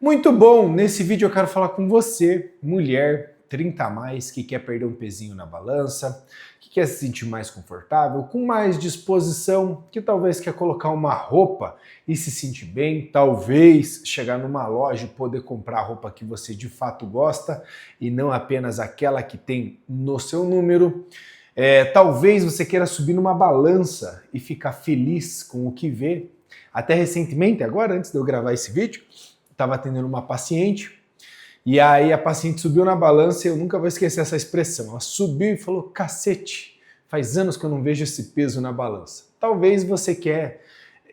Muito bom! Nesse vídeo eu quero falar com você, mulher 30 a mais, que quer perder um pezinho na balança, que quer se sentir mais confortável, com mais disposição, que talvez quer colocar uma roupa e se sentir bem, talvez chegar numa loja e poder comprar a roupa que você de fato gosta e não apenas aquela que tem no seu número. Talvez você queira subir numa balança e ficar feliz com o que vê. Até recentemente, agora, antes de eu gravar esse vídeo, estava atendendo uma paciente, e aí a paciente subiu na balança e eu nunca vou esquecer essa expressão. Ela subiu e falou, cacete, faz anos que eu não vejo esse peso na balança. Talvez você quer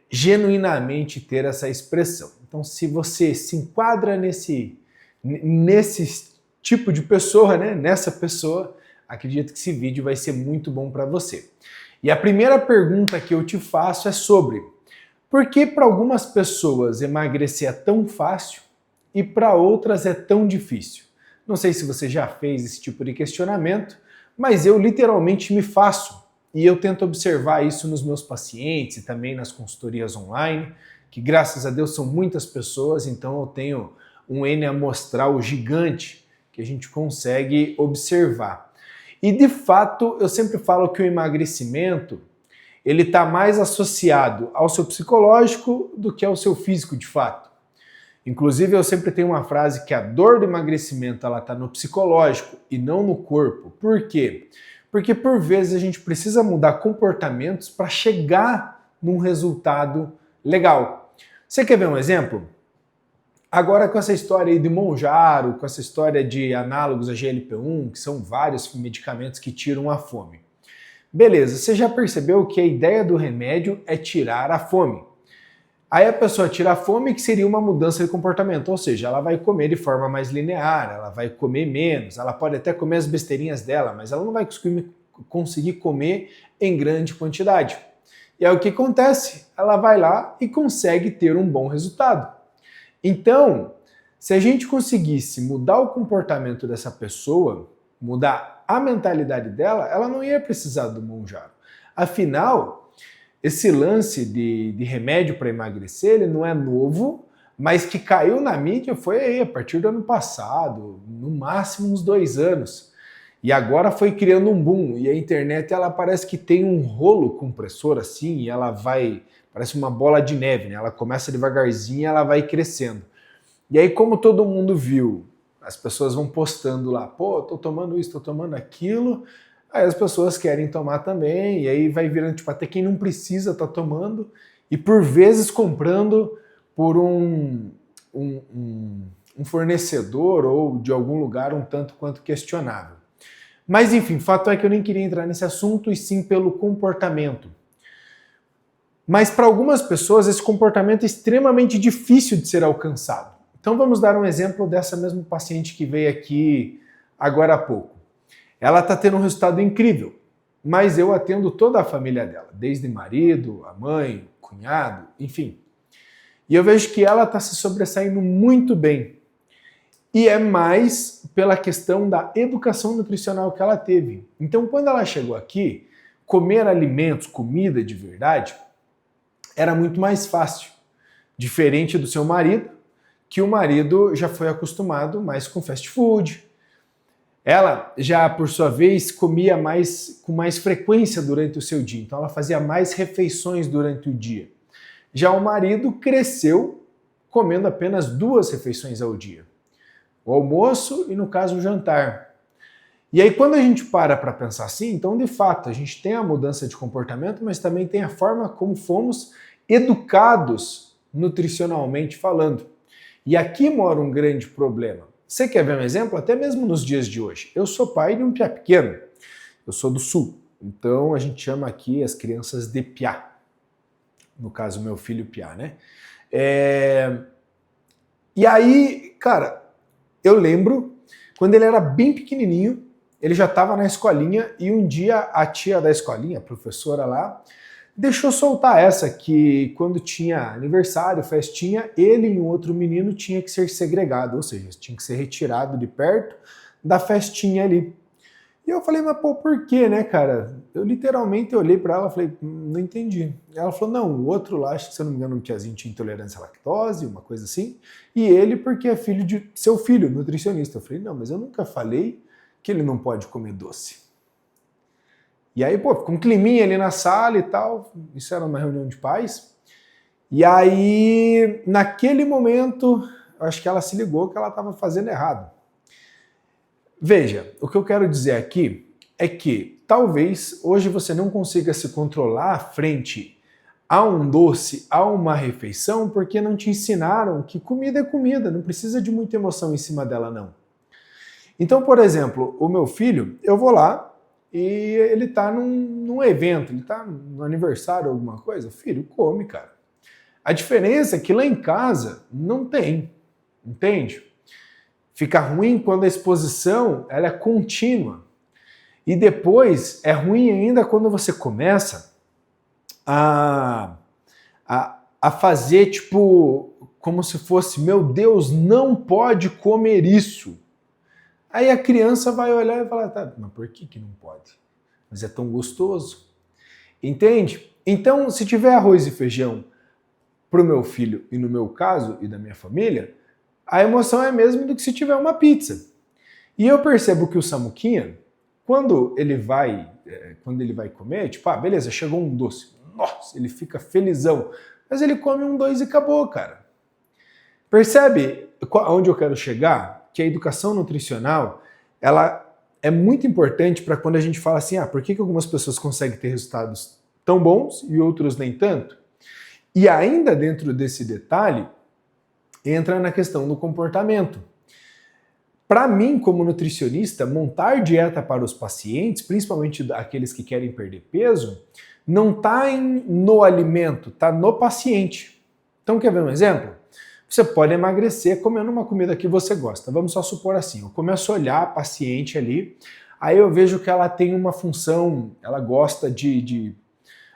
genuinamente ter essa expressão. Então, se você se enquadra nesse tipo de pessoa, né, nessa pessoa, acredito que esse vídeo vai ser muito bom para você. E a primeira pergunta que eu te faço é sobre: por que para algumas pessoas emagrecer é tão fácil e para outras é tão difícil? Não sei se você já fez esse tipo de questionamento, mas eu literalmente me faço. E eu tento observar isso nos meus pacientes e também nas consultorias online, que graças a Deus são muitas pessoas, então eu tenho um N amostral gigante que a gente consegue observar. E de fato, eu sempre falo que o emagrecimento ele está mais associado ao seu psicológico do que ao seu físico de fato. Inclusive, eu sempre tenho uma frase que a dor do emagrecimento está no psicológico e não no corpo. Por quê? Porque por vezes a gente precisa mudar comportamentos para chegar num resultado legal. Você quer ver um exemplo? Agora com essa história aí de Mounjaro, com essa história de análogos a GLP-1, que são vários medicamentos que tiram a fome. Beleza, você já percebeu que a ideia do remédio é tirar a fome. Aí a pessoa tira a fome, que seria uma mudança de comportamento, ou seja, ela vai comer de forma mais linear, ela vai comer menos, ela pode até comer as besteirinhas dela, mas ela não vai conseguir comer em grande quantidade. E aí o que acontece? Ela vai lá e consegue ter um bom resultado. Então, se a gente conseguisse mudar o comportamento dessa pessoa, mudar a mentalidade dela, ela não ia precisar do Mounjaro. Afinal, esse lance de remédio para emagrecer, ele não é novo, mas que caiu na mídia foi aí, a partir do ano passado, no máximo uns 2 anos. E agora foi criando um boom, e a internet ela parece que tem um rolo compressor assim, e ela vai, parece uma bola de neve, né? Ela começa devagarzinho e ela vai crescendo. E aí, como todo mundo viu, as pessoas vão postando lá, pô, tô tomando isso, tô tomando aquilo, aí as pessoas querem tomar também, e aí vai virando, tipo, até quem não precisa tá tomando, e por vezes comprando por um fornecedor ou de algum lugar um tanto quanto questionável. Mas enfim, fato é que eu nem queria entrar nesse assunto, e sim pelo comportamento. Mas para algumas pessoas esse comportamento é extremamente difícil de ser alcançado. Então vamos dar um exemplo dessa mesma paciente que veio aqui agora há pouco. Ela está tendo um resultado incrível, mas eu atendo toda a família dela, desde marido, a mãe, o cunhado, enfim. E eu vejo que ela está se sobressaindo muito bem. E é mais pela questão da educação nutricional que ela teve. Então quando ela chegou aqui, comer alimentos, comida de verdade, era muito mais fácil. Diferente do seu marido, que o marido já foi acostumado mais com fast food. Ela já, por sua vez, comia com mais frequência durante o seu dia, então ela fazia mais refeições durante o dia. Já o marido cresceu comendo apenas 2 refeições ao dia, o almoço e, no caso, o jantar. E aí, quando a gente para pensar assim, então, de fato, a gente tem a mudança de comportamento, mas também tem a forma como fomos educados nutricionalmente falando. E aqui mora um grande problema. Você quer ver um exemplo? Até mesmo nos dias de hoje. Eu sou pai de um piá pequeno. Eu sou do sul. Então a gente chama aqui as crianças de piá. No caso, meu filho piá, né? E aí, cara, eu lembro quando ele era bem pequenininho, ele já estava na escolinha e um dia a tia da escolinha, a professora lá, deixou soltar essa que quando tinha aniversário, festinha, ele e um outro menino tinha que ser segregado, ou seja, tinha que ser retirado de perto da festinha ali. E eu falei, mas pô, por quê, né, cara? Eu literalmente olhei para ela e falei, não entendi. Ela falou, não, o outro lá, acho que se eu não me engano, um tiazinho tinha intolerância à lactose, uma coisa assim, e ele porque é filho de seu filho, nutricionista. Eu falei, não, mas eu nunca falei que ele não pode comer doce. E aí, pô, ficou um climinha ali na sala e tal, isso era uma reunião de pais, e aí, naquele momento, eu acho que ela se ligou que ela estava fazendo errado. Veja, o que eu quero dizer aqui é que talvez hoje você não consiga se controlar frente a um doce, a uma refeição, porque não te ensinaram que comida é comida, não precisa de muita emoção em cima dela, não. Então, por exemplo, o meu filho, eu vou lá e ele tá num evento, ele tá no aniversário, alguma coisa, filho, come, cara. A diferença é que lá em casa não tem, entende? Fica ruim quando a exposição ela é contínua. E depois é ruim ainda quando você começa a fazer tipo como se fosse, meu Deus, não pode comer isso. Aí a criança vai olhar e falar, tá, mas por que não pode? Mas é tão gostoso. Entende? Então, se tiver arroz e feijão para o meu filho e no meu caso e da minha família, a emoção é a mesma do que se tiver uma pizza. E eu percebo que o Samuquinha, quando ele vai comer, tipo, ah, beleza, chegou um doce. Nossa, ele fica felizão. Mas ele come um dois e acabou, cara. Percebe aonde eu quero chegar? Que a educação nutricional, ela é muito importante para quando a gente fala assim, ah, por que algumas pessoas conseguem ter resultados tão bons e outros nem tanto? E ainda dentro desse detalhe, entra na questão do comportamento. Para mim, como nutricionista, montar dieta para os pacientes, principalmente aqueles que querem perder peso, não está no alimento, está no paciente. Então, quer ver um exemplo? Você pode emagrecer comendo uma comida que você gosta. Vamos só supor assim, eu começo a olhar a paciente ali, aí eu vejo que ela tem uma função, ela gosta de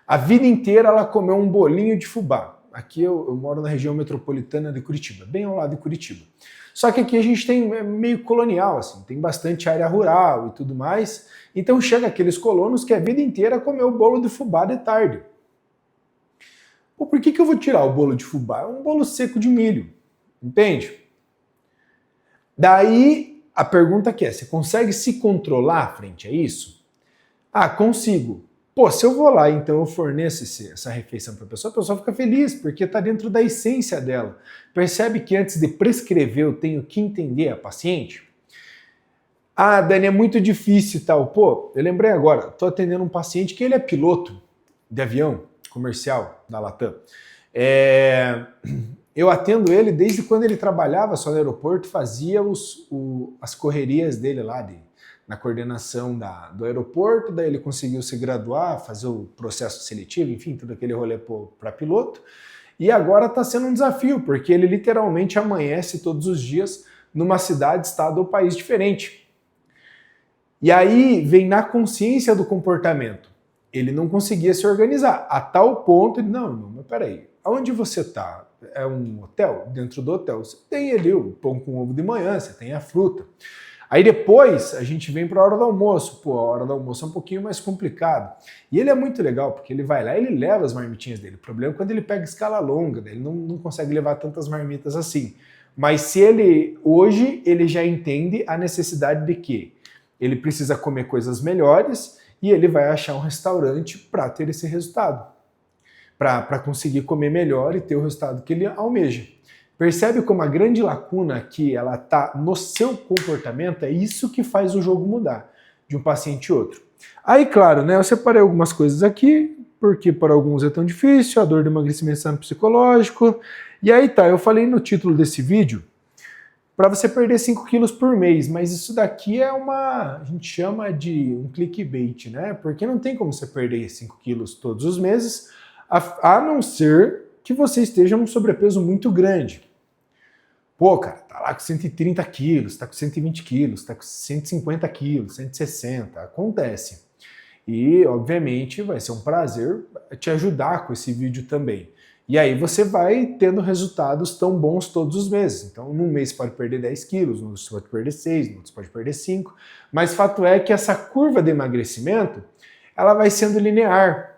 a vida inteira ela comeu um bolinho de fubá. Aqui eu moro na região metropolitana de Curitiba, bem ao lado de Curitiba. Só que aqui a gente tem meio colonial, assim, tem bastante área rural e tudo mais. Então chega aqueles colonos que a vida inteira comeu bolo de fubá de tarde. Pô, por que eu vou tirar o bolo de fubá? É um bolo seco de milho, entende? Daí a pergunta que é, você consegue se controlar frente a isso? Ah, consigo. Pô, se eu vou lá então eu forneço essa refeição para a pessoa fica feliz, porque está dentro da essência dela. Percebe que antes de prescrever eu tenho que entender a paciente? Ah, Dani, é muito difícil e tal. Pô, eu lembrei agora, estou atendendo um paciente que ele é piloto de avião comercial da Latam. Eu atendo ele desde quando ele trabalhava só no aeroporto, fazia as correrias dele lá na coordenação do aeroporto, daí ele conseguiu se graduar, fazer o processo seletivo, enfim, tudo aquele rolê para piloto. E agora está sendo um desafio, porque ele literalmente amanhece todos os dias numa cidade, estado ou país diferente. E aí vem na consciência do comportamento. Ele não conseguia se organizar, a tal ponto, não, mas peraí, aonde você está? É um hotel? Dentro do hotel você tem ali o pão com ovo de manhã, você tem a fruta. Aí depois a gente vem para a hora do almoço. Pô, a hora do almoço é um pouquinho mais complicado. E ele é muito legal, porque ele vai lá e ele leva as marmitinhas dele. O problema é quando ele pega escala longa, ele não consegue levar tantas marmitas assim. Mas se hoje ele já entende a necessidade de que ele precisa comer coisas melhores e ele vai achar um restaurante para ter esse resultado. Para conseguir comer melhor e ter o resultado que ele almeja. Percebe como a grande lacuna aqui ela está no seu comportamento? É isso que faz o jogo mudar de um paciente e outro. Aí, claro, né, eu separei algumas coisas aqui, porque para alguns é tão difícil, a dor do emagrecimento é psicológico. E aí tá, eu falei no título desse vídeo para você perder 5 quilos por mês, mas isso daqui a gente chama de um clickbait, né? Porque não tem como você perder 5 quilos todos os meses, a não ser que você esteja num sobrepeso muito grande. Pô, cara, tá lá com 130 quilos, tá com 120 quilos, tá com 150 quilos, 160, acontece. E, obviamente, vai ser um prazer te ajudar com esse vídeo também. E aí você vai tendo resultados tão bons todos os meses. Então, num mês você pode perder 10 quilos, no outro você pode perder 6, no outro você pode perder 5. Mas fato é que essa curva de emagrecimento, ela vai sendo linear.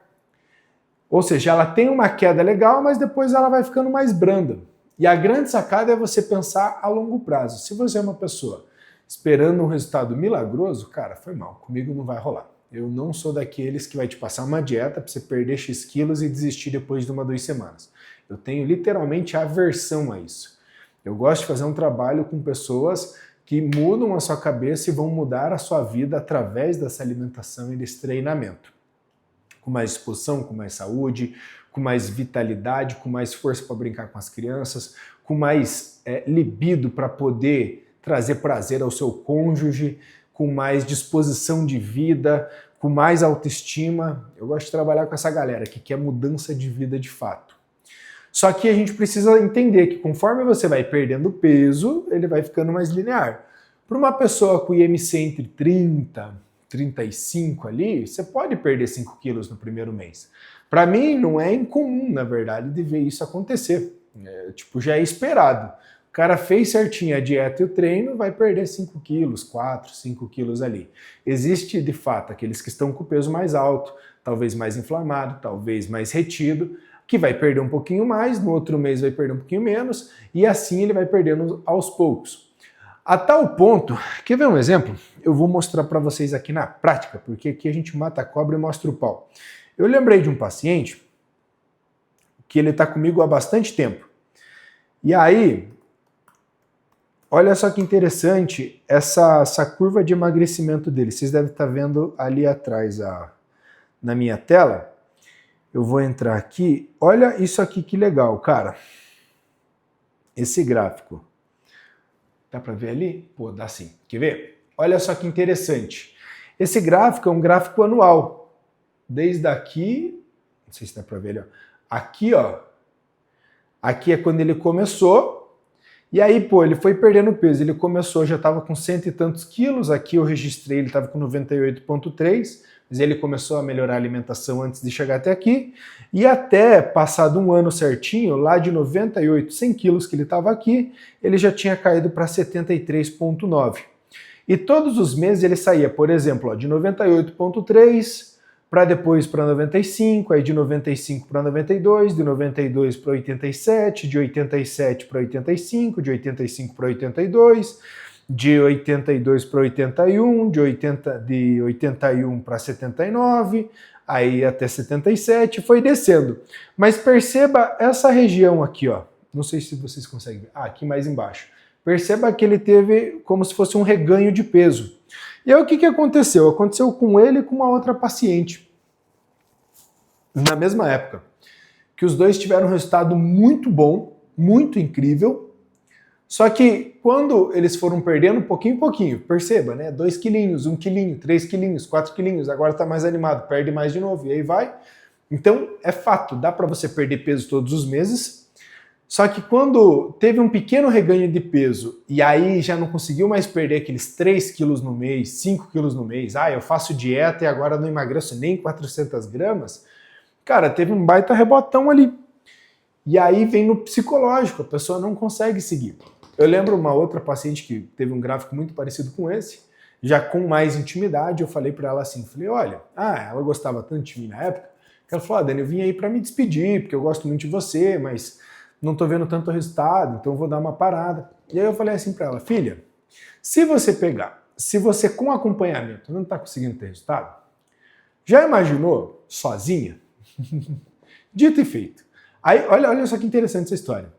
Ou seja, ela tem uma queda legal, mas depois ela vai ficando mais branda. E a grande sacada é você pensar a longo prazo. Se você é uma pessoa esperando um resultado milagroso, cara, foi mal, comigo não vai rolar. Eu não sou daqueles que vai te passar uma dieta para você perder X quilos e desistir depois de 2 semanas. Eu tenho literalmente aversão a isso. Eu gosto de fazer um trabalho com pessoas que mudam a sua cabeça e vão mudar a sua vida através dessa alimentação e desse treinamento. Com mais disposição, com mais saúde, com mais vitalidade, com mais força para brincar com as crianças, com mais libido para poder trazer prazer ao seu cônjuge, com mais disposição de vida, com mais autoestima. Eu gosto de trabalhar com essa galera que quer mudança de vida de fato. Só que a gente precisa entender que conforme você vai perdendo peso, ele vai ficando mais linear. Para uma pessoa com IMC entre 30 e 35 ali, você pode perder 5 quilos no primeiro mês. Para mim, não é incomum, na verdade, de ver isso acontecer. Já é esperado. O cara fez certinho a dieta e o treino, vai perder 5 quilos, 4, 5 quilos ali. Existe, de fato, aqueles que estão com o peso mais alto, talvez mais inflamado, talvez mais retido, que vai perder um pouquinho mais, no outro mês vai perder um pouquinho menos, e assim ele vai perdendo aos poucos. A tal ponto, quer ver um exemplo? Eu vou mostrar para vocês aqui na prática, porque aqui a gente mata a cobra e mostra o pau. Eu lembrei de um paciente que ele está comigo há bastante tempo. E aí, olha só que interessante essa curva de emagrecimento dele. Vocês devem estar vendo ali atrás na minha tela. Eu vou entrar aqui. Olha isso aqui que legal, cara. Esse gráfico. Dá para ver ali? Pô, dá sim. Quer ver? Olha só que interessante. Esse gráfico é um gráfico anual. Desde aqui, não sei se dá para ver ali, ó. Aqui, ó. Aqui é quando ele começou. E aí, pô, ele foi perdendo peso. Ele começou, já estava com 100 e tantos quilos. Aqui eu registrei, ele estava com 98,3. Mas ele começou a melhorar a alimentação antes de chegar até aqui. E até passado um ano certinho, lá de 98, 100 quilos que ele estava aqui, ele já tinha caído para 73,9. E todos os meses ele saía, por exemplo, ó, de 98,3 para depois para 95, aí de 95 para 92, de 92 para 87, de 87 para 85, de 85 para 82, de 82 para 81, de 81 para 79, aí até 77, foi descendo. Mas perceba essa região aqui, ó. Não sei se vocês conseguem ver. Aqui mais embaixo. Perceba que ele teve como se fosse um reganho de peso. E aí o que aconteceu? Aconteceu com ele e com uma outra paciente. Na mesma época. Que os dois tiveram um resultado muito bom, muito incrível. Só que quando eles foram perdendo pouquinho em pouquinho, perceba, né? 2 quilinhos, 1 quilinho, 3 quilinhos, 4 quilinhos, agora tá mais animado, perde mais de novo, e aí vai. Então, é fato, dá para você perder peso todos os meses, só que quando teve um pequeno reganho de peso, e aí já não conseguiu mais perder aqueles 3 quilos no mês, 5 quilos no mês, eu faço dieta e agora não emagreço nem 400 gramas, cara, teve um baita rebotão ali. E aí vem no psicológico, a pessoa não consegue seguir. Eu lembro uma outra paciente que teve um gráfico muito parecido com esse, já com mais intimidade, eu falei para ela assim, falei, olha, ela gostava tanto de mim na época, que ela falou, Dani, eu vim aí para me despedir, porque eu gosto muito de você, mas não tô vendo tanto resultado, então eu vou dar uma parada. E aí eu falei assim para ela, filha, se você com acompanhamento não tá conseguindo ter resultado, já imaginou sozinha? Dito e feito. Aí, olha só que interessante essa história.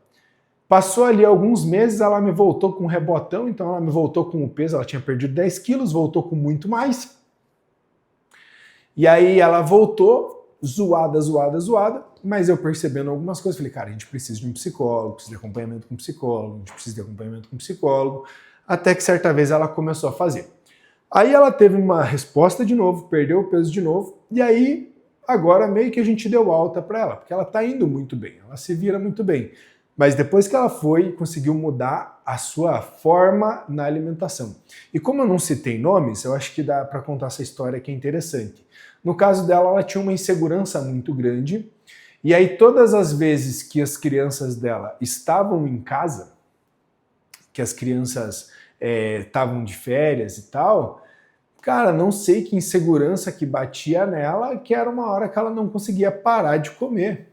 Passou ali alguns meses, ela me voltou com um rebotão, então ela me voltou com o peso, ela tinha perdido 10 quilos, voltou com muito mais. E aí ela voltou, zoada, mas eu percebendo algumas coisas, falei, cara, a gente precisa de um psicólogo, precisa de acompanhamento com psicólogo, a gente precisa de acompanhamento com psicólogo, até que certa vez ela começou a fazer. Aí ela teve uma resposta de novo, perdeu o peso de novo, e aí agora meio que a gente deu alta para ela, porque ela tá indo muito bem, ela se vira muito bem. Mas depois que ela foi, conseguiu mudar a sua forma na alimentação. E como eu não citei nomes, eu acho que dá para contar essa história que é interessante. No caso dela, ela tinha uma insegurança muito grande E aí todas as vezes que as crianças dela estavam em casa, que as crianças estavam de férias e tal, cara, não sei que insegurança que batia nela, que era uma hora que ela não conseguia parar de comer.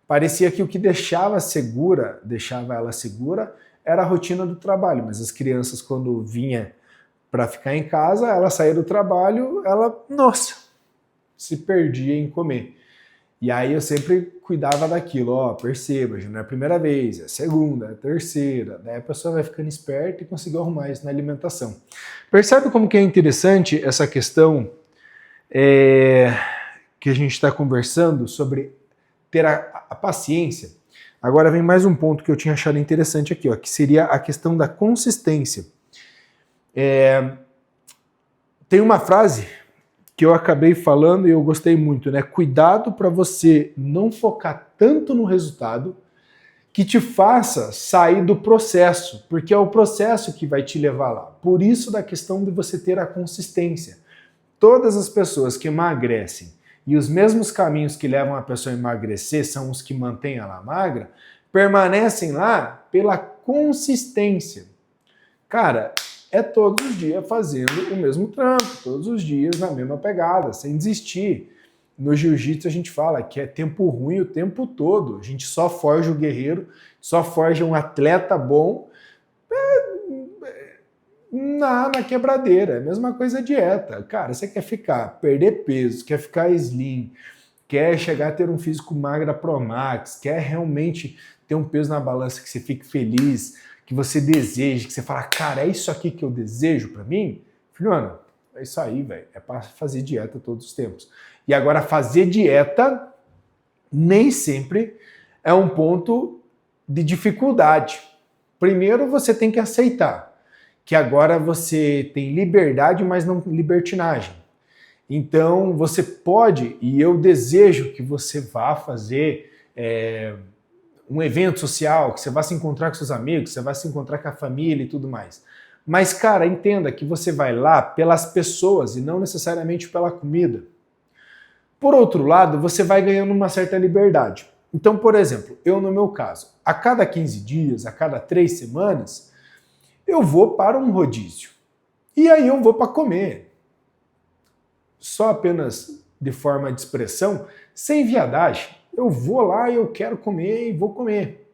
Parecia que o que deixava ela segura, era a rotina do trabalho, mas as crianças, quando vinha para ficar em casa, ela saía do trabalho, ela, nossa, se perdia em comer. E aí eu sempre cuidava daquilo, ó, perceba, já não é a primeira vez, é a segunda, é a terceira, daí a pessoa vai ficando esperta e conseguiu arrumar isso na alimentação. Percebe como que é interessante essa questão que a gente está conversando sobre ter a paciência? Agora vem mais um ponto que eu tinha achado interessante aqui, ó, que seria a questão da consistência. Tem uma frase que eu acabei falando e eu gostei muito, né? Cuidado para você não focar tanto no resultado que te faça sair do processo, porque é o processo que vai te levar lá. Por isso da questão de você ter a consistência. Todas as pessoas que emagrecem e os mesmos caminhos que levam a pessoa a emagrecer são os que mantêm ela magra, permanecem lá pela consistência. Cara, é todos os dias fazendo o mesmo trampo, todos os dias na mesma pegada, sem desistir. No jiu-jitsu a gente fala que é tempo ruim o tempo todo. A gente só forja o guerreiro, só forja um atleta bom na quebradeira. É a mesma coisa a dieta. Cara, você quer perder peso, quer ficar slim, quer chegar a ter um físico magra pro max, quer realmente ter um peso na balança que você fique feliz, que você deseja, que você fala, cara, é isso aqui que eu desejo pra mim? Filhona, é isso aí, velho. É pra fazer dieta todos os tempos. E agora, fazer dieta nem sempre é um ponto de dificuldade. Primeiro, você tem que aceitar que agora você tem liberdade, mas não libertinagem. Então, você pode, e eu desejo que você vá fazer um evento social, que você vá se encontrar com seus amigos, que você vá se encontrar com a família e tudo mais. Mas, cara, entenda que você vai lá pelas pessoas e não necessariamente pela comida. Por outro lado, você vai ganhando uma certa liberdade. Então, por exemplo, eu no meu caso, a cada 15 dias, a cada 3 semanas, eu vou para um rodízio. E aí eu vou para comer. Só apenas de forma de expressão, sem viadagem. Eu vou lá e eu quero comer e vou comer.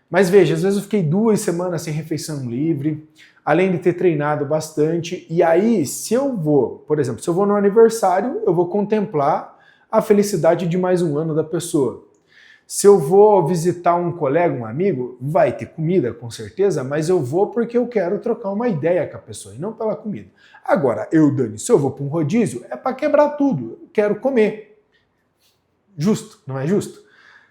Mas veja, às vezes eu fiquei 2 semanas sem refeição livre, além de ter treinado bastante, e aí se eu vou, por exemplo, se eu vou no aniversário, eu vou contemplar a felicidade de mais um ano da pessoa. Se eu vou visitar um colega, um amigo, vai ter comida com certeza, mas eu vou porque eu quero trocar uma ideia com a pessoa e não pela comida. Agora, Dani, se eu vou para um rodízio, é para quebrar tudo, eu quero comer. Justo, não é justo?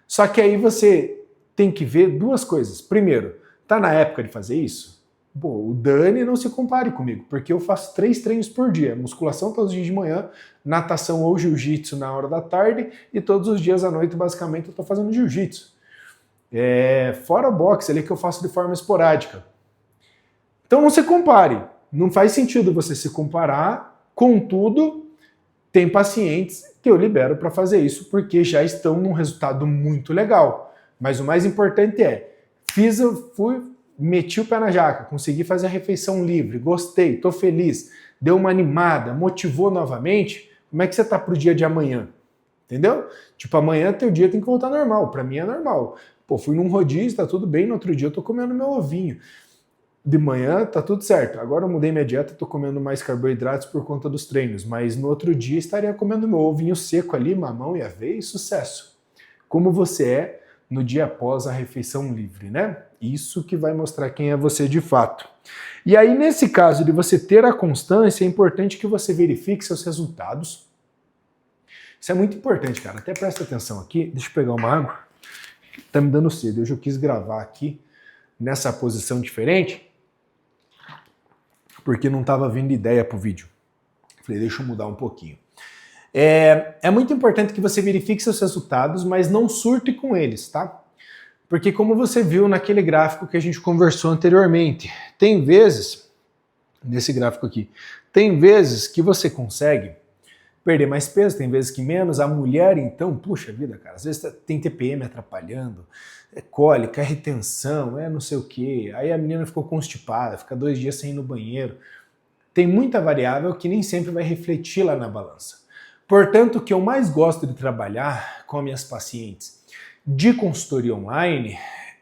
Só que aí você tem que ver 2 coisas. Primeiro, tá na época de fazer isso? Pô, o Dani não se compare comigo, porque eu faço 3 treinos por dia. Musculação todos os dias de manhã, natação ou jiu-jitsu na hora da tarde e todos os dias à noite, basicamente, eu tô fazendo jiu-jitsu. Fora boxe ali que eu faço de forma esporádica. Então não se compare. Não faz sentido você se comparar, contudo, tem pacientes que eu libero para fazer isso porque já estão num resultado muito legal. Mas o mais importante meti o pé na jaca, consegui fazer a refeição livre, gostei, tô feliz, deu uma animada, motivou novamente, como é que você tá pro dia de amanhã? Entendeu? Tipo, amanhã teu dia tem que voltar normal, pra mim é normal. Pô, fui num rodízio, tá tudo bem, no outro dia eu tô comendo meu ovinho. De manhã tá tudo certo. Agora eu mudei minha dieta, tô comendo mais carboidratos por conta dos treinos, mas no outro dia estaria comendo meu ovinho seco ali, mamão e aveia e sucesso. Como você é no dia após a refeição livre, né? Isso que vai mostrar quem é você de fato. E aí, nesse caso de você ter a constância, é importante que você verifique seus resultados. Isso é muito importante, cara. Até presta atenção aqui. Deixa eu pegar uma água. Tá me dando sede. Hoje eu quis gravar aqui nessa posição diferente, porque não estava vindo ideia pro vídeo. Falei, deixa eu mudar um pouquinho. É muito importante que você verifique seus resultados, mas não surte com eles, tá? Porque como você viu naquele gráfico que a gente conversou anteriormente, tem vezes, nesse gráfico aqui, tem vezes que você consegue perder mais peso, tem vezes que menos. A mulher, então, puxa vida, cara, às vezes tem TPM atrapalhando, é cólica, é retenção, é não sei o quê. Aí a menina ficou constipada, fica 2 dias sem ir no banheiro. Tem muita variável que nem sempre vai refletir lá na balança. Portanto, o que eu mais gosto de trabalhar com minhas pacientes de consultoria online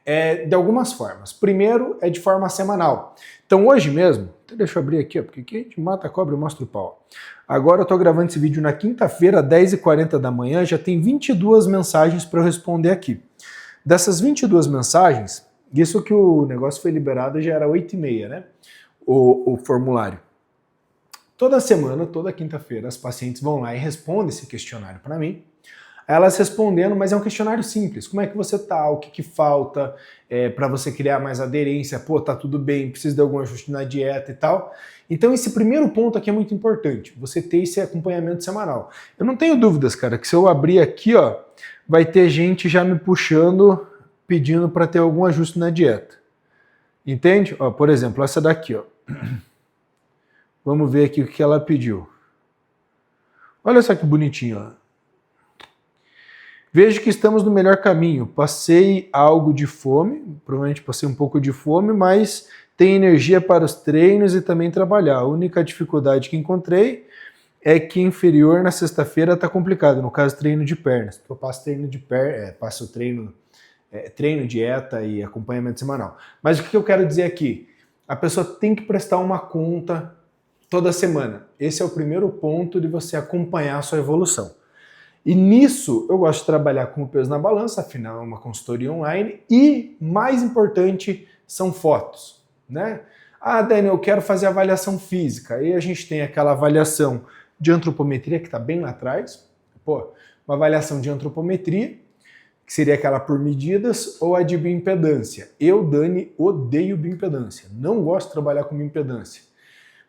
é de algumas formas. Primeiro é de forma semanal. Então hoje mesmo, deixa eu abrir aqui, porque aqui a gente mata a cobra e mostra o pau. Agora eu estou gravando esse vídeo na quinta-feira, 10h40 da manhã, já tem 22 mensagens para eu responder aqui. Dessas 22 mensagens, isso que o negócio foi liberado já era 8h30, né? O formulário. Toda semana, toda quinta-feira, as pacientes vão lá e respondem esse questionário para mim. Elas respondendo, mas é um questionário simples. Como é que você tá? O que falta para você criar mais aderência? Pô, tá tudo bem, precisa de algum ajuste na dieta e tal. Então esse primeiro ponto aqui é muito importante, você ter esse acompanhamento semanal. Eu não tenho dúvidas, cara, que se eu abrir aqui, ó, vai ter gente já me puxando, pedindo para ter algum ajuste na dieta. Entende? Ó, por exemplo, essa daqui, ó. Vamos ver aqui o que ela pediu. Olha só que bonitinho, ó. Vejo que estamos no melhor caminho. Passei algo de fome, provavelmente passei um pouco de fome, mas tenho energia para os treinos e também trabalhar. A única dificuldade que encontrei é que inferior na sexta-feira está complicado, no caso treino de pernas. Eu passo treino de pernas, passo treino, dieta e acompanhamento semanal. Mas o que eu quero dizer aqui? A pessoa tem que prestar uma conta toda semana. Esse é o primeiro ponto de você acompanhar a sua evolução. E nisso eu gosto de trabalhar com o peso na balança, afinal é uma consultoria online, e mais importante são fotos, né? Ah, Daniel, eu quero fazer avaliação física. Aí a gente tem aquela avaliação de antropometria que está bem lá atrás. Pô, uma avaliação de antropometria, que seria aquela por medidas, ou a de bioimpedância. Eu, Dani, odeio bioimpedância. Não gosto de trabalhar com bioimpedância.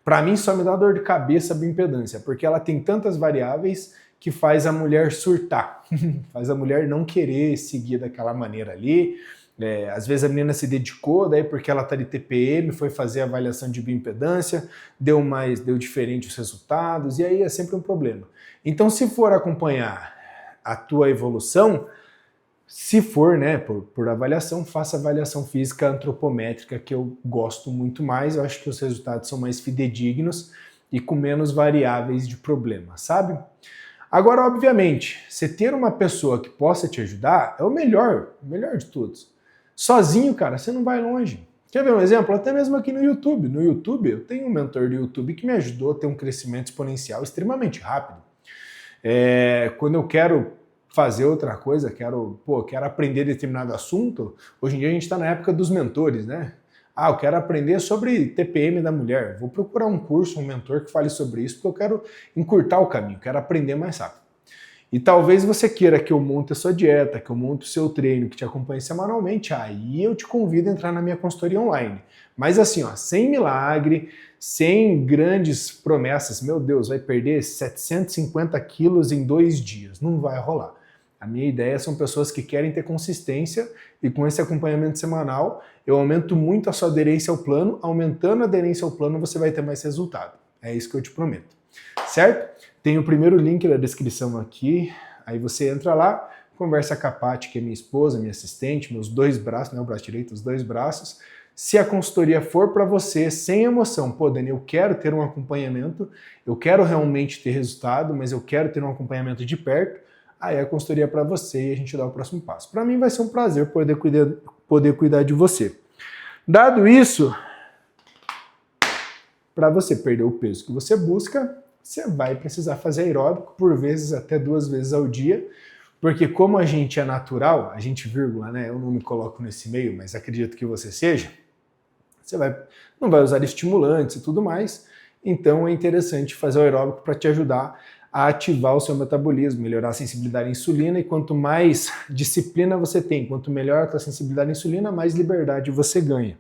Para mim só me dá dor de cabeça a bioimpedância, porque ela tem tantas variáveis que faz a mulher surtar, faz a mulher não querer seguir daquela maneira ali. Às vezes a menina se dedicou, daí porque ela está de TPM, foi fazer a avaliação de bioimpedância, deu diferente os resultados, e aí é sempre um problema. Então, se for acompanhar a tua evolução, se for, né, por avaliação, faça avaliação física antropométrica, que eu gosto muito mais, eu acho que os resultados são mais fidedignos e com menos variáveis de problema, sabe? Agora, obviamente, você ter uma pessoa que possa te ajudar é o melhor de todos. Sozinho, cara, você não vai longe. Quer ver um exemplo? Até mesmo aqui no YouTube. No YouTube, eu tenho um mentor do YouTube que me ajudou a ter um crescimento exponencial extremamente rápido. Quando eu quero fazer outra coisa, quero aprender determinado assunto, hoje em dia a gente está na época dos mentores, né? Ah, eu quero aprender sobre TPM da mulher. Vou procurar um curso, um mentor que fale sobre isso, porque eu quero encurtar o caminho, quero aprender mais rápido. E talvez você queira que eu monte a sua dieta, que eu monte o seu treino, que te acompanhe semanalmente, aí eu te convido a entrar na minha consultoria online. Mas assim, ó, sem milagre, sem grandes promessas, meu Deus, vai perder 750 quilos em 2 dias. Não vai rolar. A minha ideia são pessoas que querem ter consistência e com esse acompanhamento semanal eu aumento muito a sua aderência ao plano. Aumentando a aderência ao plano você vai ter mais resultado. É isso que eu te prometo. Certo? Tem o primeiro link na descrição aqui, aí você entra lá, conversa com a Paty, que é minha esposa, minha assistente, meus 2 braços, não é o braço direito, os 2 braços. Se a consultoria for para você sem emoção, pô, Dani, eu quero ter um acompanhamento, eu quero realmente ter resultado, mas eu quero ter um acompanhamento de perto, aí a consultoria é para você e a gente dá o próximo passo. Para mim vai ser um prazer poder cuidar de você. Dado isso, para você perder o peso que você busca, você vai precisar fazer aeróbico, por vezes até 2 vezes ao dia, porque como a gente é natural, a gente vírgula, né? Eu não me coloco nesse meio, mas acredito que você seja, você não vai usar estimulantes e tudo mais, então é interessante fazer o aeróbico para te ajudar a ativar o seu metabolismo, melhorar a sensibilidade à insulina, e quanto mais disciplina você tem, quanto melhor a tua sensibilidade à insulina, mais liberdade você ganha.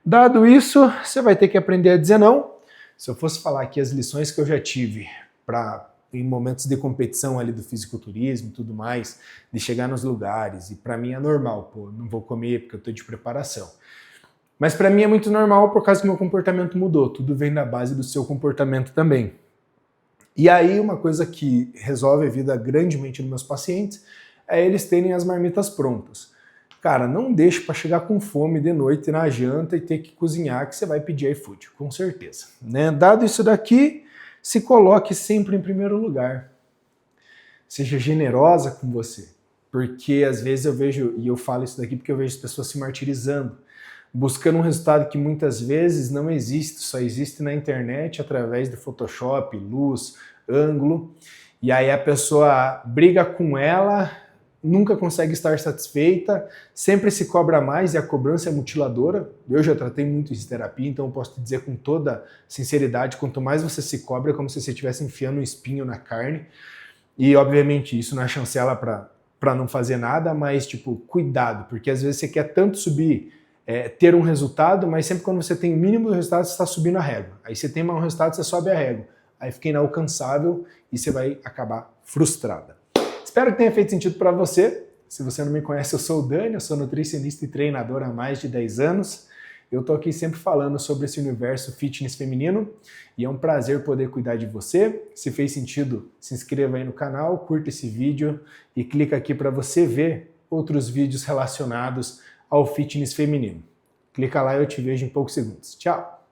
Dado isso, você vai ter que aprender a dizer não. Se eu fosse falar aqui as lições que eu já tive em momentos de competição ali do fisiculturismo e tudo mais, de chegar nos lugares, e para mim é normal, pô, não vou comer porque eu estou de preparação. Mas para mim é muito normal por causa que meu comportamento mudou, tudo vem da base do seu comportamento também. E aí uma coisa que resolve a vida grandemente dos meus pacientes é eles terem as marmitas prontas. Cara, não deixe para chegar com fome de noite na janta e ter que cozinhar, que você vai pedir iFood, com certeza. Né? Dado isso daqui, se coloque sempre em primeiro lugar. Seja generosa com você, porque às vezes eu vejo, e eu falo isso daqui porque eu vejo as pessoas se martirizando, buscando um resultado que muitas vezes não existe, só existe na internet através do Photoshop, luz, ângulo, e aí a pessoa briga com ela, nunca consegue estar satisfeita, sempre se cobra mais e a cobrança é mutiladora. Eu já tratei muito isso em terapia, então eu posso te dizer com toda sinceridade, quanto mais você se cobra, é como se você estivesse enfiando um espinho na carne. E obviamente isso não é chancela para não fazer nada, mas tipo, cuidado, porque às vezes você quer tanto subir, ter um resultado, mas sempre quando você tem o mínimo do resultado, você está subindo a régua. Aí você tem um resultado, você sobe a régua. Aí fica inalcançável e você vai acabar frustrada. Espero que tenha feito sentido para você. Se você não me conhece, eu sou o Dani, eu sou nutricionista e treinador há mais de 10 anos. Eu tô aqui sempre falando sobre esse universo fitness feminino e é um prazer poder cuidar de você. Se fez sentido, se inscreva aí no canal, curta esse vídeo e clica aqui para você ver outros vídeos relacionados ao fitness feminino. Clica lá e eu te vejo em poucos segundos. Tchau!